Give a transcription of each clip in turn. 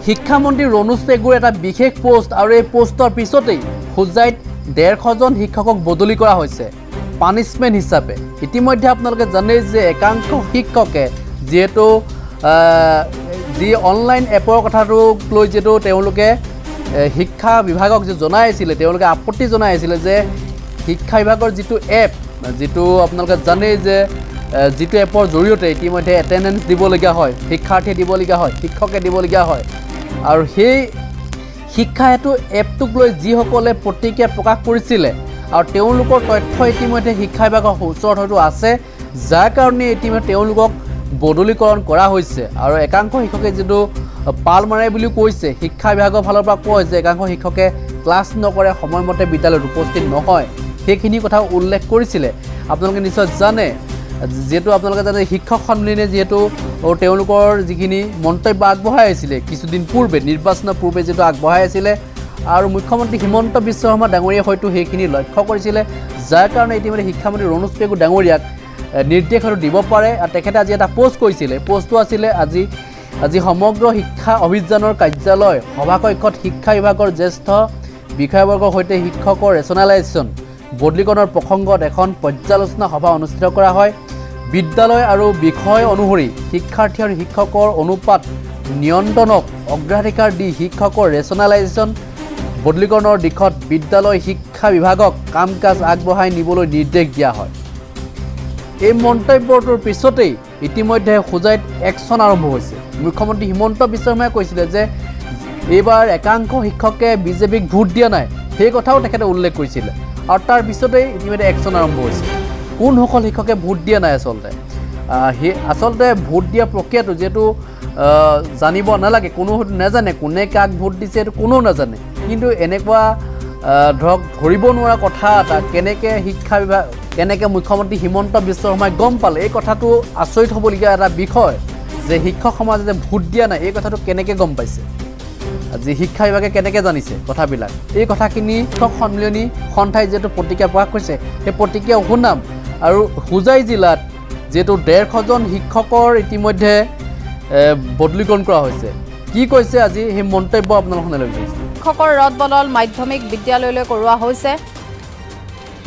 শিক্ষামন্ত্ৰী ৰণোজ পেগুৰ এটা বিশেষ পোষ্ট আৰু এই পোষ্টৰ পিছতেই হোজাইত 150 জন শিক্ষকক বদলি কৰা হৈছে পানিছমেণ্ট হিচাপে। ইতিমধ্যে আপোনালোকে জানে যে একাংশ শিক্ষকে যেহেতু যি অনলাইন এপৰ কথাটোক লৈ যেহেতু তেওঁলোকে শিক্ষা বিভাগক যে জনাই আছিলে, তেওঁলোকে আপত্তি জনাই আছিলে যে শিক্ষা বিভাগৰ যিটো এপ, যিটো আপোনালোকে জানেই যে যিটো এপৰ জৰিয়তে ইতিমধ্যে এটেণ্ডেঞ্চ দিবলগীয়া হয়, শিক্ষাৰ্থীয়ে দিবলগীয়া হয়, শিক্ষকে দিবলগীয়া হয়, আৰু সেই শিক্ষা হেতু এপটোক লৈ যিসকলে প্ৰতিক্ৰিয়া প্ৰকাশ কৰিছিলে আৰু তেওঁলোকৰ তথ্য ইতিমধ্যে শিক্ষা বিভাগৰ ওচৰত হয়তো আছে, যাৰ কাৰণে ইতিমধ্যে তেওঁলোকক বদলীকৰণ কৰা হৈছে। আৰু একাংশ শিক্ষকে যিটো পাল মাৰে বুলিও কৈছে, শিক্ষা বিভাগৰ ফালৰ পৰা কোৱা হৈছে একাংশ শিক্ষকে ক্লাছ নকৰে, সময়মতে বিদ্যালয়ত উপস্থিত নহয়, সেইখিনি কথা উল্লেখ কৰিছিলে। আপোনালোকে নিশ্চয় জানে, যিহেতু আপোনালোকে জানে শিক্ষক সন্মিলনে যিহেতু তেওঁলোকৰ যিখিনি মন্তব্য আগবঢ়াই আছিলে কিছুদিন পূৰ্বে, নিৰ্বাচনৰ পূৰ্বে যিটো আগবঢ়াই আছিলে, আৰু মুখ্যমন্ত্ৰী হিমন্ত বিশ্ব শৰ্মা ডাঙৰীয়াই হয়তো সেইখিনি লক্ষ্য কৰিছিলে, যাৰ কাৰণে ইতিমধ্যে শিক্ষামন্ত্ৰী ৰণোজ পেগু ডাঙৰীয়াক নিৰ্দেশ হয়তো দিব পাৰে। আৰু তেখেতে আজি এটা পোষ্ট কৰিছিলে, পোষ্টটো আছিলে আজি সমগ্ৰ শিক্ষা অভিযানৰ কাৰ্যালয় সভাকক্ষত শিক্ষা বিভাগৰ জ্যেষ্ঠ বিষয়াবৰ্গৰ সৈতে শিক্ষকৰ ৰেচনেলাইজেশ্যন বদলীকৰণৰ প্ৰসংগত এখন পৰ্যালোচনা সভা অনুষ্ঠিত কৰা হয়। বিদ্যালয় আৰু বিষয় অনুসৰি শিক্ষাৰ্থী আৰু শিক্ষকৰ অনুপাত নিয়ন্ত্ৰণক অগ্ৰাধিকাৰ দি শিক্ষকৰ ৰেচনেলাইজেশ্যন বদলীকৰণৰ দিশত বিদ্যালয় শিক্ষা বিভাগক কাম কাজ আগবঢ়াই নিবলৈ নিৰ্দেশ দিয়া হয়। এই মন্তব্যটোৰ পিছতেই ইতিমধ্যে হোজাইত একশ্যন আৰম্ভ হৈছে। মুখ্যমন্ত্ৰী হিমন্ত বিশ্ব শৰ্মাই কৈছিলে যে এইবাৰ একাংশ শিক্ষকে বিজেপিক ভোট দিয়া নাই, সেই কথাও তেখেতে উল্লেখ কৰিছিলে, আৰু তাৰ পিছতেই ইতিমধ্যে একশ্যন আৰম্ভ হৈছে। কোনসকল শিক্ষকে ভোট দিয়া নাই আচলতে ভোট দিয়া প্ৰক্ৰিয়াটো যিহেতু জানিব নালাগে, কোনো নাজানে কোনে কাক ভোট দিছে, এইটো কোনেও নাজানে, কিন্তু এনেকুৱা ধৰক ধৰিব নোৱাৰা কথা এটা কেনেকৈ মুখ্যমন্ত্ৰী হিমন্ত বিশ্ব শৰ্মাই গম পালে, এই কথাটো আচৰিত হ'বলগীয়া এটা বিষয় যে শিক্ষক সমাজে যে ভোট দিয়া নাই এই কথাটো কেনেকৈ গম পাইছে, আজি শিক্ষা বিভাগে কেনেকৈ জানিছে কথাবিলাক। এই কথাখিনি শিক্ষক সন্মিলনী সন্থাই যিহেতু প্ৰতিক্ৰিয়া প্ৰকাশ কৰিছে, সেই প্ৰতিক্ৰিয়া শুনাম। আৰু হোজাই জিলাত যিহেতু 150 জন শিক্ষকৰ ইতিমধ্যে বদলীকৰণ কৰা হৈছে, কি কৈছে আজি সেই মন্তব্য আপোনালোক শুনালৈ গৈছে। শিক্ষকৰ ৰদ বদল মাধ্যমিক বিদ্যালয়লৈ কৰোৱা হৈছে,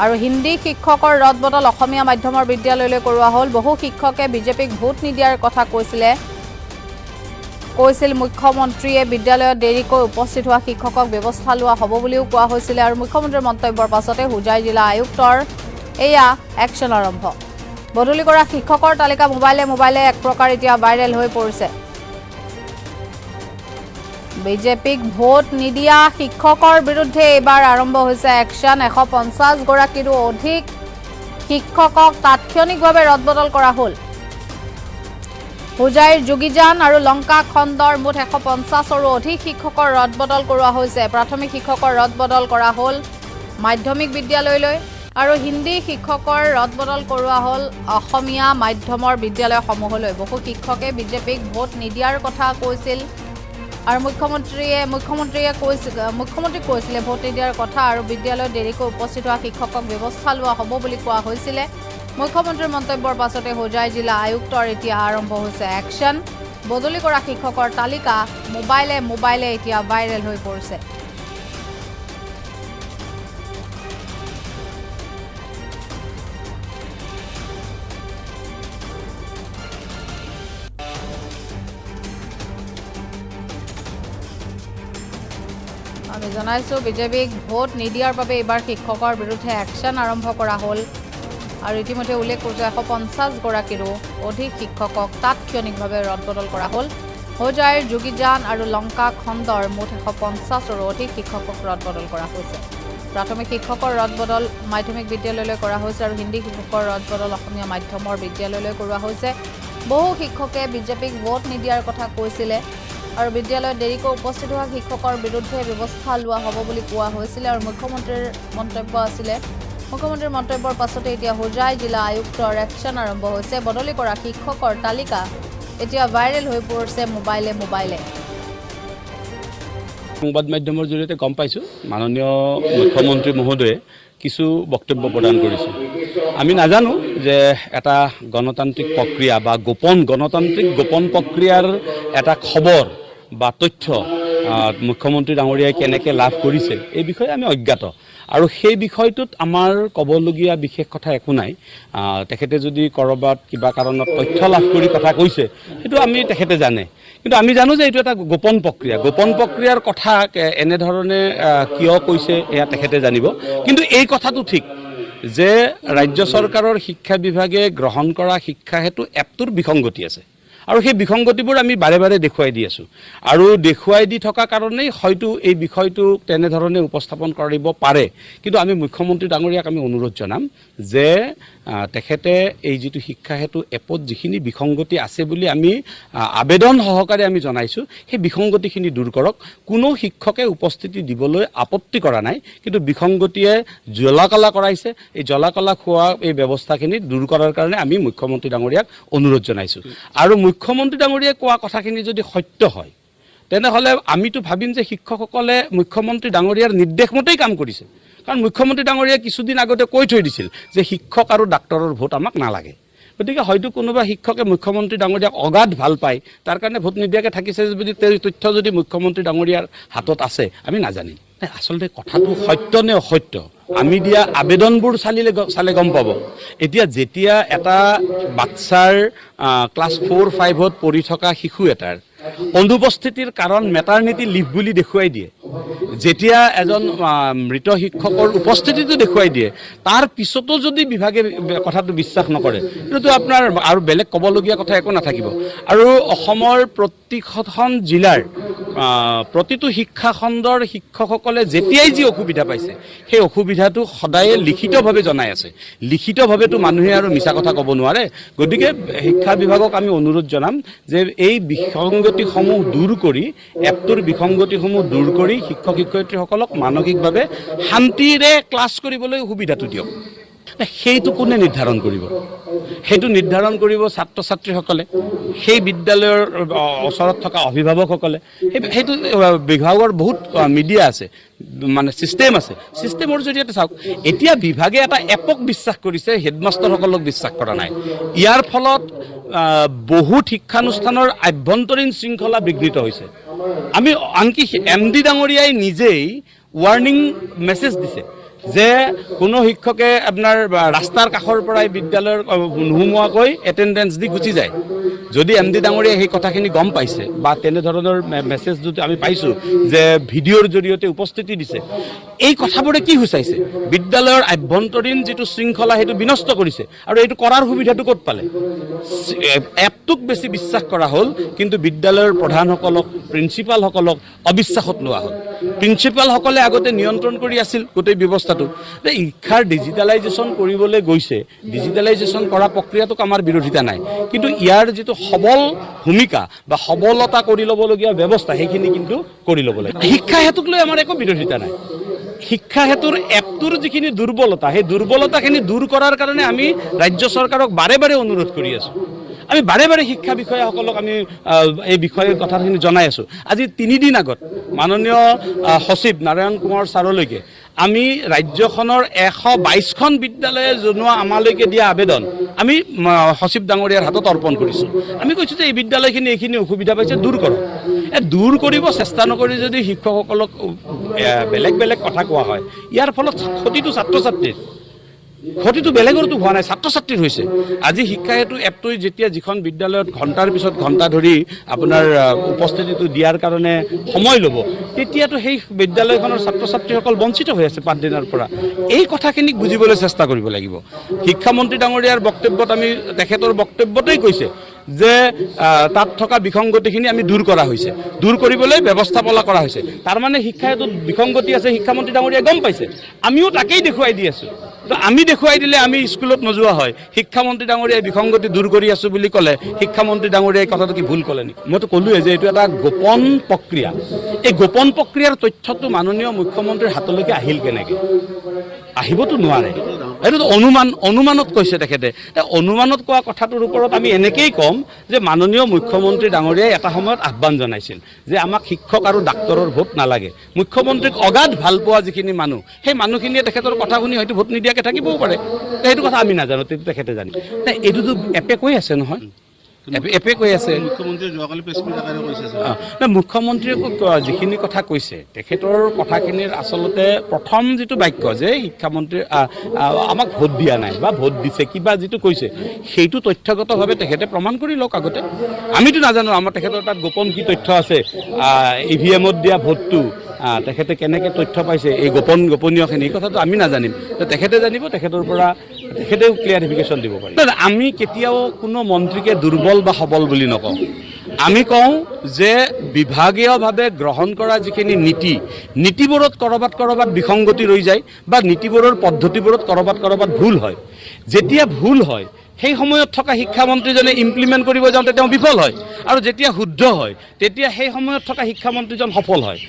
আৰু হিন্দী শিক্ষকৰ ৰদ বদল অসমীয়া মাধ্যমৰ বিদ্যালয়লৈ কৰোৱা হ'ল। বহু শিক্ষকে বিজেপিক ভোট নিদিয়াৰ কথা কৈছিল মুখ্যমন্ত্ৰীয়ে। বিদ্যালয়ত দেৰিকৈ উপস্থিত হোৱা শিক্ষকক ব্যৱস্থা লোৱা হ'ব বুলিও কোৱা হৈছিলে। আৰু মুখ্যমন্ত্ৰীৰ মন্তব্যৰ পাছতে হোজাই জিলা আয়ুক্তৰ এয়া একশ্যন আৰম্ভ। বদলি কৰা শিক্ষকৰ তালিকা মোবাইলে এক প্ৰকাৰ এতিয়া ভাইৰেল হৈ পৰিছে। বিজেপিক ভোট নিদিয়া শিক্ষকৰ বিৰুদ্ধে এইবাৰ আৰম্ভ হৈছে একশ্যন। 150 গৰাকীৰো অধিক শিক্ষকক তাৎক্ষণিকভাৱে ৰদবদল কৰা হ'ল। হোজাইৰ যোগীজান আৰু লংকা খণ্ডৰ মুঠ 150ৰো অধিক শিক্ষকৰ ৰদবদল কৰোৱা হৈছে। প্ৰাথমিক শিক্ষকৰ ৰদবদল কৰা হ'ল মাধ্যমিক বিদ্যালয়লৈ, আৰু হিন্দী শিক্ষকৰ ৰদবদল কৰোৱা হ'ল অসমীয়া মাধ্যমৰ বিদ্যালয়সমূহলৈ। বহু শিক্ষকে বিজেপিক ভোট নিদিয়াৰ কথা কৈছিল, আৰু মুখ্যমন্ত্ৰীক কৈছিলে ভোট নিদিয়াৰ কথা, আৰু বিদ্যালয়ত দেৰিকৈ উপস্থিত হোৱা শিক্ষকক ব্যৱস্থা লোৱা হ'ব বুলি কোৱা হৈছিলে। মুখ্যমন্ত্ৰীৰ মন্তব্যৰ পাছতে হোজাই জিলা আয়ুক্তৰ এতিয়া আৰম্ভ হৈছে একশ্যন। বদলি কৰা শিক্ষকৰ তালিকা মোবাইলে এতিয়া ভাইৰেল হৈ পৰিছে। আমি জনাইছোঁ বিজেপিক ভোট নিদিয়াৰ বাবে এইবাৰ শিক্ষকৰ বিৰুদ্ধে একশ্যন আৰম্ভ কৰা হ'ল, আৰু ইতিমধ্যে উল্লেখ কৰিছোঁ 150 গৰাকীৰো অধিক শিক্ষকক তাৎক্ষণিকভাৱে ৰদবদল কৰা হ'ল। হোজাইৰ যোগীজান আৰু লংকা খণ্ডৰ মুঠ 150ৰো অধিক শিক্ষকক ৰদবদল কৰা হৈছে। প্ৰাথমিক শিক্ষকৰ ৰদবদল মাধ্যমিক বিদ্যালয়লৈ কৰা হৈছে, আৰু হিন্দী শিক্ষকৰ ৰদবদল অসমীয়া মাধ্যমৰ বিদ্যালয়লৈ কৰোৱা হৈছে। বহু শিক্ষকে বিজেপিক ভোট নিদিয়াৰ কথা কৈছিলে, আৰু বিদ্যালয়ত দেৰিকৈ উপস্থিত হোৱা শিক্ষকৰ বিৰুদ্ধে ব্যৱস্থা লোৱা হ'ব বুলি কোৱা হৈছিলে, আৰু মুখ্যমন্ত্ৰীৰ মন্তব্য আছিলে। মুখ্যমন্ত্ৰীৰ মন্তব্যৰ পাছতে এতিয়া হোজাই জিলা আয়ুক্তৰ একশ্যন আৰম্ভ হৈছে। বদলি কৰা শিক্ষকৰ তালিকা এতিয়া ভাইৰেল হৈ পৰিছে মোবাইলে। সংবাদ মাধ্যমৰ জৰিয়তে গম পাইছোঁ মাননীয় মুখ্যমন্ত্ৰী মহোদয়ে কিছু বক্তব্য প্ৰদান কৰিছে। আমি নাজানো যে এটা গণতান্ত্ৰিক প্ৰক্ৰিয়া বা গণতান্ত্ৰিক গোপন প্ৰক্ৰিয়াৰ এটা খবৰ বা তথ্য মুখ্যমন্ত্ৰী ডাঙৰীয়াই কেনেকৈ লাভ কৰিছে এই বিষয়ে আমি অজ্ঞাত আৰু সেই বিষয়টোত আমাৰ ক'বলগীয়া বিশেষ কথা একো নাই তেখেতে যদি ক'ৰবাত কিবা কাৰণত তথ্য লাভ কৰি কথা কৈছে সেইটো আমি তেখেতে জানে কিন্তু আমি জানো যে এইটো এটা গোপন প্ৰক্ৰিয়াৰ কথা এনেধৰণে কিয় কৈছে এয়া তেখেতে জানিব কিন্তু এই কথাটো ঠিক যে ৰাজ্য চৰকাৰৰ শিক্ষা বিভাগে গ্ৰহণ কৰা শিক্ষা হেতু এপটোৰ বিসংগতি আছে আৰু সেই বিসংগতিবোৰ আমি বাৰে বাৰে দেখুৱাই দি আছোঁ আৰু দেখুৱাই দি থকা কাৰণেই হয়তো এই বিষয়টো তেনেধৰণে উপস্থাপন কৰিব পাৰে কিন্তু আমি মুখ্যমন্ত্ৰী ডাঙৰীয়াক আমি অনুৰোধ জনাম যে তেখেতে এই যিটো শিক্ষা হেতু এপত যিখিনি বিসংগতি আছে বুলি আমি আবেদন সহকাৰে আমি জনাইছোঁ সেই বিসংগতিখিনি দূৰ কৰক কোনো শিক্ষকে উপস্থিতি দিবলৈ আপত্তি কৰা নাই কিন্তু বিসংগতিয়ে জ্বলা-কলা কৰাইছে এই জ্বলা-কলা খোৱা এই ব্যৱস্থাখিনি দূৰ কৰাৰ কাৰণে আমি মুখ্যমন্ত্ৰী ডাঙৰীয়াক অনুৰোধ জনাইছোঁ আৰু মুখ্যমন্ত্ৰী ডাঙৰীয়াই কোৱা কথাখিনি যদি সত্য হয় তেনেহ'লে আমিতো ভাবিম যে শিক্ষকসকলে মুখ্যমন্ত্ৰী ডাঙৰীয়াৰ নিৰ্দেশ মতেই কাম কৰিছে কাৰণ মুখ্যমন্ত্ৰী ডাঙৰীয়াই কিছুদিন আগতে কৈ থৈ দিছিল যে শিক্ষক আৰু ডাক্তৰৰ ভোট আমাক নালাগে গতিকে হয়তো কোনোবা শিক্ষকে মুখ্যমন্ত্ৰী ডাঙৰীয়াক অগাধ ভাল পায় তাৰ কাৰণে ভোট নিদিয়াকৈ থাকিছে যদি তেওঁৰ তথ্য যদি মুখ্যমন্ত্ৰী ডাঙৰীয়াৰ হাতত আছে আমি নাজানিম আচলতে কথাটো সত্য নে অসত্য আমি দিয়া আবেদনবোৰ চালে গম পাব এতিয়া যেতিয়া এটা বাচ্চাৰ ক্লাছ 4-5ত পঢ়ি থকা শিশু এটাৰ অনুপস্থিতিৰ কাৰণ মেটাৰনিটি লিভ বুলি দেখুৱাই দিয়ে যেতিয়া এজন মৃত শিক্ষকৰ উপস্থিতিটো দেখুৱাই দিয়ে তাৰ পিছতো যদি বিভাগে কথাটো বিশ্বাস নকৰে এইটো আপোনাৰ আৰু বেলেগ ক'বলগীয়া কথা একো নাথাকিব আৰু অসমৰ প্ৰতিখন জিলাৰ প্ৰতিটো শিক্ষা খণ্ডৰ শিক্ষকসকলে যেতিয়াই যি অসুবিধা পাইছে সেই অসুবিধাটো সদায়ে লিখিতভাৱে জনাই আছে লিখিতভাৱেতো মানুহে আৰু মিছা কথা ক'ব নোৱাৰে গতিকে শিক্ষা বিভাগক আমি অনুৰোধ জনাম যে এই বিসংগতিসমূহ দূৰ কৰি এপটোৰ বিসংগতিসমূহ দূৰ কৰি শিক্ষক শিক্ষয়িত্ৰীসকলক মানসিকভাৱে শান্তিৰে ক্লাছ কৰিবলৈ সুবিধাটো দিয়ক সেইটো কোনে নিৰ্ধাৰণ কৰিব সেইটো নিৰ্ধাৰণ কৰিব ছাত্ৰ ছাত্ৰীসকলে সেই বিদ্যালয়ৰ ওচৰত থকা অভিভাৱকসকলে সেইটো বিভাগৰ বহুত মিডিয়া আছে মানে চিষ্টেম আছে চিষ্টেমৰ জৰিয়তে চাওক এতিয়া বিভাগে এটা এপক বিশ্বাস কৰিছে হেডমাষ্টাৰসকলক বিশ্বাস কৰা নাই ইয়াৰ ফলত বহুত শিক্ষানুষ্ঠানৰ আভ্যন্তৰীণ শৃংখলা বিঘ্নিত হৈছে আমি আনকি MD ডাঙৰীয়াই নিজেই ৱাৰ্ণিং মেছেজ দিছে যে কোনো শিক্ষকে আপোনাৰ ৰাস্তাৰ কাষৰ পৰাই বিদ্যালয়ৰ নোসোমোৱাকৈ এটেণ্ডেঞ্চ দি গুচি যায় যদি MD ডাঙৰীয়াই সেই কথাখিনি গম পাইছে বা তেনেধৰণৰ মেছেজ যদি আমি পাইছোঁ যে ভিডিঅ'ৰ জৰিয়তে উপস্থিতি দিছে এই কথাবোৰে কি সূচাইছে বিদ্যালয়ৰ আভ্যন্তৰীণ যিটো শৃংখলা সেইটো বিনষ্ট কৰিছে আৰু এইটো কৰাৰ সুবিধাটো ক'ত পালে এপটোক বেছি বিশ্বাস কৰা হ'ল কিন্তু বিদ্যালয়ৰ প্ৰধানসকলক প্ৰিন্সিপালসকলক অবিশ্বাসত লোৱা হ'ল প্ৰিন্সিপালসকলে আগতে নিয়ন্ত্ৰণ কৰি আছিল গোটেই ব্যৱস্থাটো যে শিক্ষাৰ ডিজিটেলাইজেশ্যন কৰিবলৈ গৈছে ডিজিটেলাইজেশ্যন কৰা প্ৰক্ৰিয়াটোক আমাৰ বিৰোধিতা নাই কিন্তু ইয়াৰ যিটো সবল ভূমিকা বা সবলতা কৰি ল'বলগীয়া ব্যৱস্থা সেইখিনি কিন্তু কৰি ল'ব লাগে শিক্ষা হেতুক লৈ আমাৰ একো বিৰোধিতা নাই শিক্ষা হেতুৰ এপটোৰ যিখিনি দুৰ্বলতা সেই দুৰ্বলতাখিনি দূৰ কৰাৰ কাৰণে আমি ৰাজ্য চৰকাৰক বাৰে বাৰে অনুৰোধ কৰি আছোঁ আমি বাৰে বাৰে শিক্ষা বিষয়াসকলক আমি এই বিষয়ে কথাখিনি জনাই আছোঁ আজি 3 দিন আগত মাননীয় সচিব নাৰায়ণ কুমাৰ ছাৰলৈকে আমি ৰাজ্যখনৰ 122খন বিদ্যালয়ে জনোৱা আমালৈকে দিয়া আবেদন আমি সচিব ডাঙৰীয়াৰ হাতত অৰ্পণ কৰিছোঁ আমি কৈছোঁ যে এই বিদ্যালয়খিনি এইখিনি অসুবিধা পাইছে দূৰ কৰক দূৰ কৰিব চেষ্টা নকৰি যদি শিক্ষকসকলক বেলেগ বেলেগ কথা কোৱা হয় ইয়াৰ ফলত ক্ষতিটো ছাত্ৰ ছাত্ৰীৰ ক্ষতিটো বেলেগৰতো হোৱা নাই ছাত্ৰ ছাত্ৰীৰ হৈছে আজি শিক্ষা হেতু এপটোৱে যেতিয়া যিখন বিদ্যালয়ত ঘণ্টাৰ পিছত ঘণ্টা ধৰি আপোনাৰ উপস্থিতিটো দিয়াৰ কাৰণে সময় ল'ব তেতিয়াতো সেই বিদ্যালয়খনৰ ছাত্ৰ ছাত্ৰীসকল বঞ্চিত হৈ আছে 5 দিনৰ পৰা এই কথাখিনিক বুজিবলৈ চেষ্টা কৰিব লাগিব শিক্ষামন্ত্ৰী ডাঙৰীয়াৰ বক্তব্যত আমি তেখেতৰ বক্তব্যতেই কৈছে যে তাত থকা বিসংগতিখিনি আমি দূৰ কৰা হৈছে দূৰ কৰিবলৈ ব্যৱস্থাপনা কৰা হৈছে তাৰ মানে শিক্ষা হেতুত বিসংগতি আছে শিক্ষামন্ত্ৰী ডাঙৰীয়াই গম পাইছে আমিও তাকেই দেখুৱাই দি আছোঁ তো আমি দেখুৱাই দিলে আমি স্কুলত নোযোৱা হয় শিক্ষামন্ত্ৰী ডাঙৰীয়াই বিসংগতি দূৰ কৰি আছোঁ বুলি ক'লে শিক্ষামন্ত্ৰী ডাঙৰীয়াই কথাটো কি ভুল ক'লে নেকি মইতো ক'লোৱে যে এইটো এটা গোপন প্ৰক্ৰিয়া এই গোপন প্ৰক্ৰিয়াৰ তথ্যটো মাননীয় মুখ্যমন্ত্ৰীৰ হাতলৈকে আহিল কেনেকৈ আহিবতো নোৱাৰে এইটো অনুমানত কৈছে তেখেতে অনুমানত কোৱা কথাটোৰ ওপৰত আমি এনেকেই ক'ম যে মাননীয় মুখ্যমন্ত্ৰী ডাঙৰীয়াই এটা সময়ত আহ্বান জনাইছিল যে আমাক শিক্ষক আৰু ডাক্তৰৰ ভোট নালাগে মুখ্যমন্ত্ৰীক অগাধ ভাল পোৱা যিখিনি মানুহ সেই মানুহখিনিয়ে তেখেতৰ কথা শুনি হয়তো ভোট নিদিয়াকৈ থাকিবও পাৰে সেইটো কথা আমি নাজানো তেখেতে জানে এইটোতো এপে কৈ আছে নহয় এপে কৈ আছে মুখ্যমন্ত্ৰীয়ে যোৱাকালি প্ৰেছ মিট আকাৰে কৈছে মুখ্যমন্ত্ৰীয়ে যিখিনি কথা কৈছে তেখেতৰ কথাখিনিৰ আচলতে প্ৰথম যিটো বাক্য যে শিক্ষামন্ত্ৰী আমাক ভোট দিয়া নাই বা ভোট দিছে কিবা যিটো কৈছে সেইটো তথ্যগতভাৱে তেখেতে প্ৰমাণ কৰি লওক আগতে আমিতো নাজানো আমাৰ তেখেতৰ তাত গোপন কি তথ্য আছে EVMত দিয়া ভোটটো তেখেতে কেনেকৈ তথ্য পাইছে এই গোপনীয়খিনি এই কথাটো আমি নাজানিম তেখেতে জানিব তেখেতৰ পৰা তেখেতেও ক্লিয়াৰিফিকেশ্যন দিব পাৰিব আমি কেতিয়াও কোনো মন্ত্ৰীকে দুৰ্বল বা সবল বুলি নকওঁ আমি কওঁ যে বিভাগীয়ভাৱে গ্ৰহণ কৰা যিখিনি নীতিবোৰত ক'ৰবাত বিসংগতি ৰৈ যায় বা নীতিবোৰৰ পদ্ধতিবোৰত ক'ৰবাত ভুল হয় যেতিয়া ভুল হয় সেই সময়ত থকা শিক্ষামন্ত্ৰীজনে ইমপ্লিমেণ্ট কৰিব যাওঁতে তেওঁ বিফল হয় আৰু যেতিয়া শুদ্ধ হয় তেতিয়া সেই সময়ত থকা শিক্ষামন্ত্ৰীজন সফল হয়